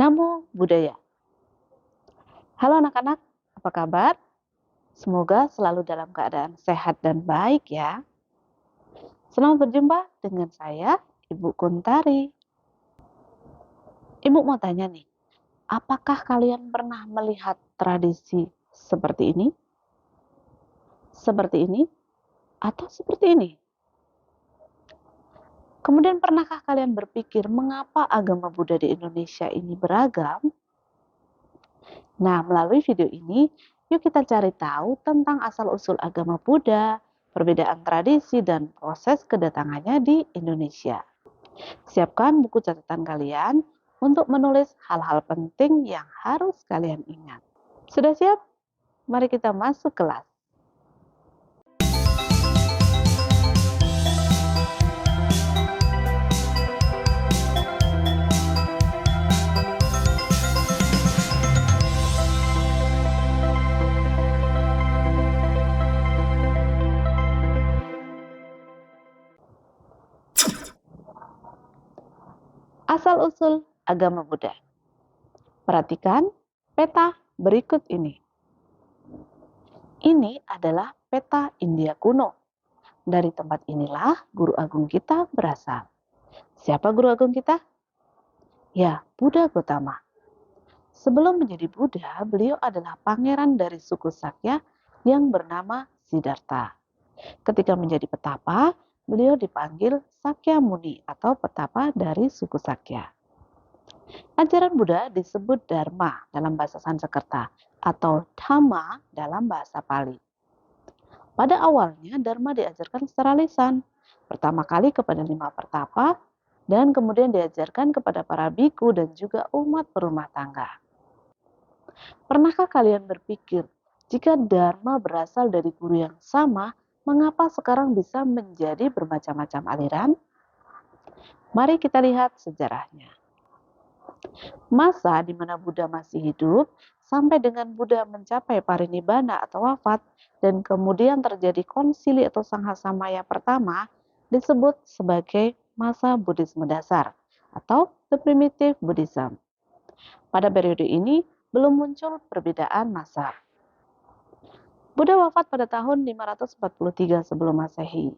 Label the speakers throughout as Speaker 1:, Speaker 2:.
Speaker 1: Namo Buddhaya. Halo anak-anak, apa kabar? Semoga selalu dalam keadaan sehat dan baik ya. Senang berjumpa dengan saya, Ibu Kuntari. Ibu mau tanya nih, apakah kalian pernah melihat tradisi seperti ini? Seperti ini? Atau seperti ini? Kemudian pernahkah kalian berpikir mengapa agama Buddha di Indonesia ini beragam? Nah, melalui video ini, yuk kita cari tahu tentang asal-usul agama Buddha, perbedaan tradisi, dan proses kedatangannya di Indonesia. Siapkan buku catatan kalian untuk menulis hal-hal penting yang harus kalian ingat. Sudah siap? Mari kita masuk kelas. Asal-usul agama Buddha. Perhatikan peta berikut ini. Ini adalah peta India kuno. Dari tempat inilah guru agung kita berasal. Siapa guru agung kita? Ya, Buddha Gotama. Sebelum menjadi Buddha, beliau adalah pangeran dari suku Sakya yang bernama Siddhartha. Ketika menjadi petapa, beliau dipanggil Sakya Muni atau petapa dari suku Sakya. Ajaran Buddha disebut Dharma dalam bahasa Sanskerta atau Dhamma dalam bahasa Pali. Pada awalnya Dharma diajarkan secara lisan, pertama kali kepada 5 petapa dan kemudian diajarkan kepada para biku dan juga umat berumah tangga. Pernahkah kalian berpikir, jika Dharma berasal dari guru yang sama, mengapa sekarang bisa menjadi bermacam-macam aliran? Mari kita lihat sejarahnya. Masa di mana Buddha masih hidup sampai dengan Buddha mencapai parinibbana atau wafat dan kemudian terjadi konsili atau Sanghasamaya pertama disebut sebagai masa Buddhisme dasar atau the primitive Buddhism. Pada periode ini belum muncul perbedaan masa. Buddha wafat pada tahun 543 sebelum Masehi.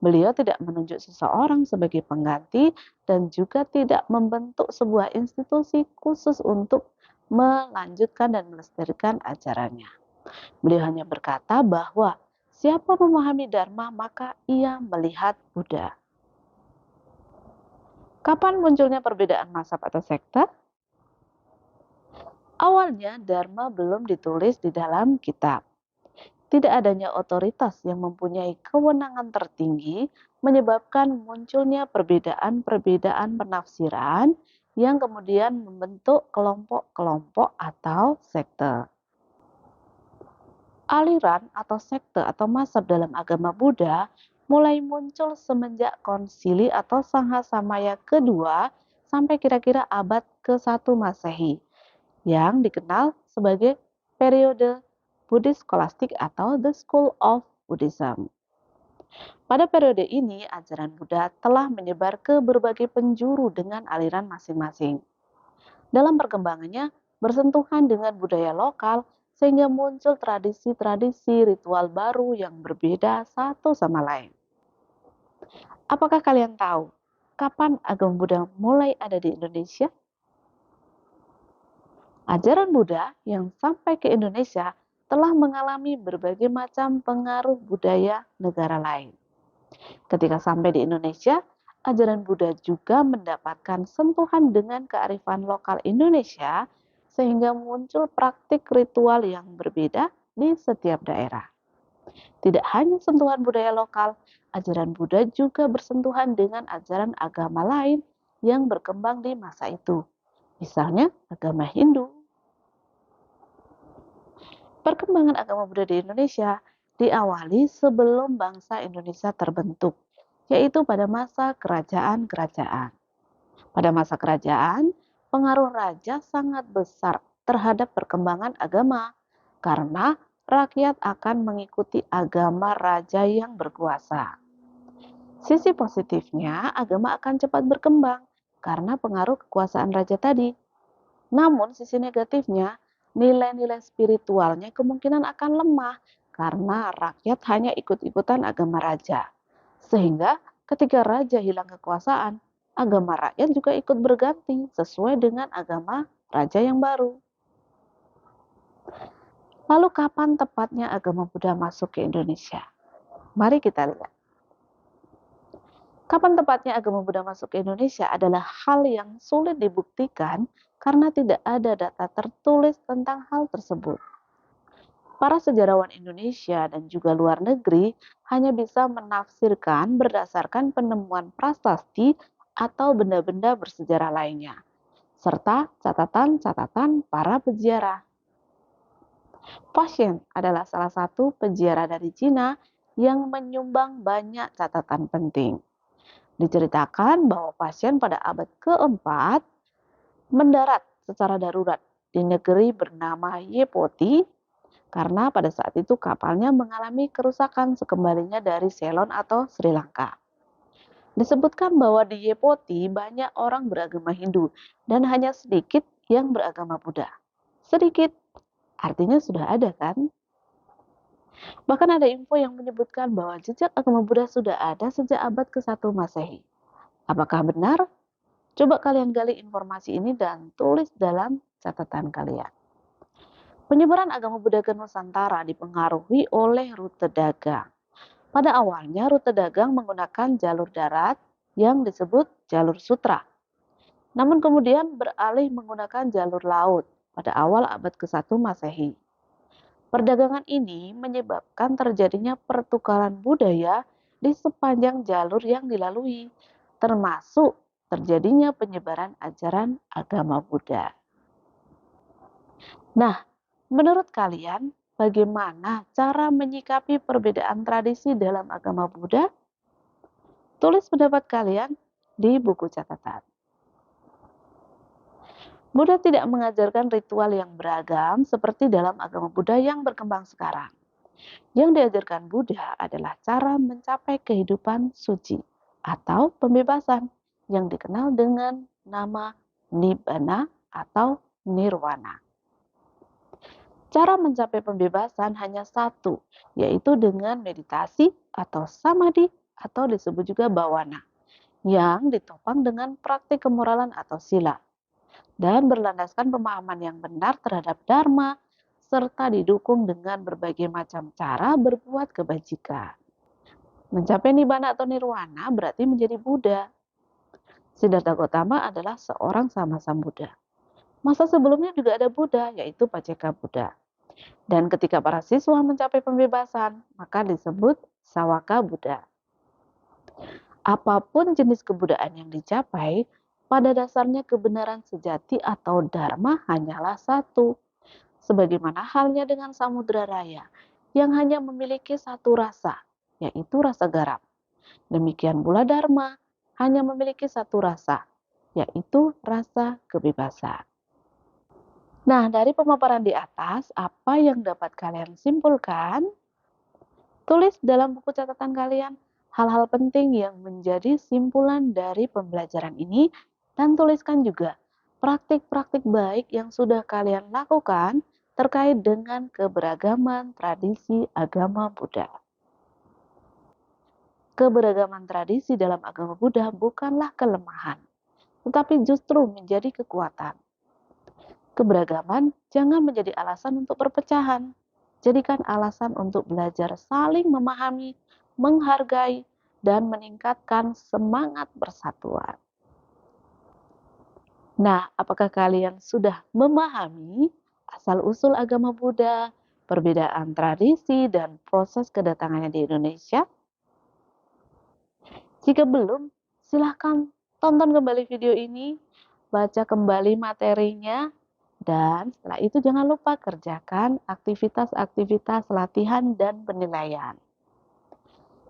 Speaker 1: Beliau tidak menunjuk seseorang sebagai pengganti dan juga tidak membentuk sebuah institusi khusus untuk melanjutkan dan melestarikan ajarannya. Beliau hanya berkata bahwa siapa memahami Dharma maka ia melihat Buddha. Kapan munculnya perbedaan mazhab atau sekte? Awalnya Dharma belum ditulis di dalam kitab. Tidak adanya otoritas yang mempunyai kewenangan tertinggi menyebabkan munculnya perbedaan-perbedaan penafsiran yang kemudian membentuk kelompok-kelompok atau sekte. Aliran atau sekte atau mazhab dalam agama Buddha mulai muncul semenjak konsili atau Sanghasamaya kedua sampai kira-kira abad ke-1 Masehi yang dikenal sebagai periode Buddhist Scholastic atau The School of Buddhism. Pada periode ini, ajaran Buddha telah menyebar ke berbagai penjuru dengan aliran masing-masing. Dalam perkembangannya, bersentuhan dengan budaya lokal sehingga muncul tradisi-tradisi ritual baru yang berbeda satu sama lain. Apakah kalian tahu kapan agama Buddha mulai ada di Indonesia? Ajaran Buddha yang sampai ke Indonesia telah mengalami berbagai macam pengaruh budaya negara lain. Ketika sampai di Indonesia, ajaran Buddha juga mendapatkan sentuhan dengan kearifan lokal Indonesia sehingga muncul praktik ritual yang berbeda di setiap daerah. Tidak hanya sentuhan budaya lokal, ajaran Buddha juga bersentuhan dengan ajaran agama lain yang berkembang di masa itu. Misalnya agama Hindu. Perkembangan agama Buddha di Indonesia diawali sebelum bangsa Indonesia terbentuk, yaitu pada masa kerajaan-kerajaan. Pada masa kerajaan, pengaruh raja sangat besar terhadap perkembangan agama, karena rakyat akan mengikuti agama raja yang berkuasa. Sisi positifnya, agama akan cepat berkembang karena pengaruh kekuasaan raja tadi. Namun sisi negatifnya, nilai-nilai spiritualnya kemungkinan akan lemah karena rakyat hanya ikut-ikutan agama raja. Sehingga ketika raja hilang kekuasaan, agama rakyat juga ikut berganti sesuai dengan agama raja yang baru. Lalu kapan tepatnya agama Buddha masuk ke Indonesia? Mari kita lihat. Kapan tepatnya agama Buddha masuk ke Indonesia adalah hal yang sulit dibuktikan karena tidak ada data tertulis tentang hal tersebut. Para sejarawan Indonesia dan juga luar negeri hanya bisa menafsirkan berdasarkan penemuan prasasti atau benda-benda bersejarah lainnya, serta catatan-catatan para peziarah. Fashion adalah salah satu peziarah dari Cina yang menyumbang banyak catatan penting. Diceritakan bahwa pasien pada abad keempat mendarat secara darurat di negeri bernama Yepoti karena pada saat itu kapalnya mengalami kerusakan sekembalinya dari Ceylon atau Sri Lanka. Disebutkan bahwa di Yepoti banyak orang beragama Hindu dan hanya sedikit yang beragama Buddha. Sedikit, artinya sudah ada kan? Bahkan ada info yang menyebutkan bahwa jejak agama Buddha sudah ada sejak abad ke-1 Masehi. Apakah benar? Coba kalian gali informasi ini dan tulis dalam catatan kalian. Penyebaran agama Buddha ke Nusantara dipengaruhi oleh rute dagang. Pada awalnya rute dagang menggunakan jalur darat yang disebut jalur sutra. Namun kemudian beralih menggunakan jalur laut pada awal abad ke-1 Masehi. Perdagangan ini menyebabkan terjadinya pertukaran budaya di sepanjang jalur yang dilalui, termasuk terjadinya penyebaran ajaran agama Buddha. Nah, menurut kalian, bagaimana cara menyikapi perbedaan tradisi dalam agama Buddha? Tulis pendapat kalian di buku catatan. Buddha tidak mengajarkan ritual yang beragam seperti dalam agama Buddha yang berkembang sekarang. Yang diajarkan Buddha adalah cara mencapai kehidupan suci atau pembebasan yang dikenal dengan nama Nibbana atau Nirwana. Cara mencapai pembebasan hanya satu, yaitu dengan meditasi atau samadhi atau disebut juga bhavana, yang ditopang dengan praktik kemoralan atau sila dan berlandaskan pemahaman yang benar terhadap dharma serta didukung dengan berbagai macam cara berbuat kebajikan. Mencapai nibbana atau nirwana berarti menjadi Buddha. Siddhartha Gautama adalah seorang sama Buddha. Masa sebelumnya juga ada Buddha, yaitu Paceka Buddha. Dan ketika para siswa mencapai pembebasan, maka disebut Sawaka Buddha. Apapun jenis kebudayaan yang dicapai, pada dasarnya kebenaran sejati atau dharma hanyalah satu. Sebagaimana halnya dengan samudera raya yang hanya memiliki satu rasa, yaitu rasa garam. Demikian pula dharma hanya memiliki satu rasa, yaitu rasa kebebasan. Nah, dari pemaparan di atas, apa yang dapat kalian simpulkan? Tulis dalam buku catatan kalian hal-hal penting yang menjadi simpulan dari pembelajaran ini dan tuliskan juga praktik-praktik baik yang sudah kalian lakukan terkait dengan keberagaman tradisi agama Buddha. Keberagaman tradisi dalam agama Buddha bukanlah kelemahan, tetapi justru menjadi kekuatan. Keberagaman jangan menjadi alasan untuk perpecahan. Jadikan alasan untuk belajar saling memahami, menghargai, dan meningkatkan semangat persatuan. Nah, apakah kalian sudah memahami asal-usul agama Buddha, perbedaan tradisi, dan proses kedatangannya di Indonesia? Jika belum, silahkan tonton kembali video ini, baca kembali materinya, dan setelah itu jangan lupa kerjakan aktivitas-aktivitas latihan dan penilaian.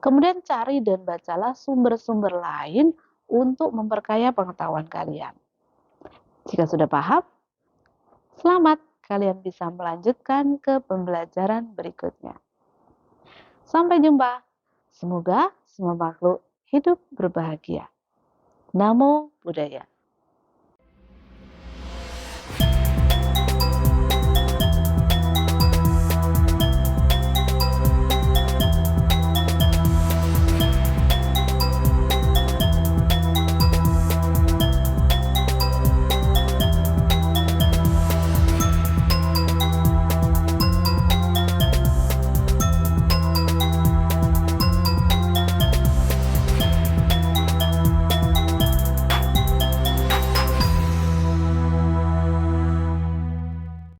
Speaker 1: Kemudian cari dan bacalah sumber-sumber lain untuk memperkaya pengetahuan kalian. Jika sudah paham, selamat, kalian bisa melanjutkan ke pembelajaran berikutnya. Sampai jumpa. Semoga semua makhluk hidup berbahagia. Namo Buddhaya.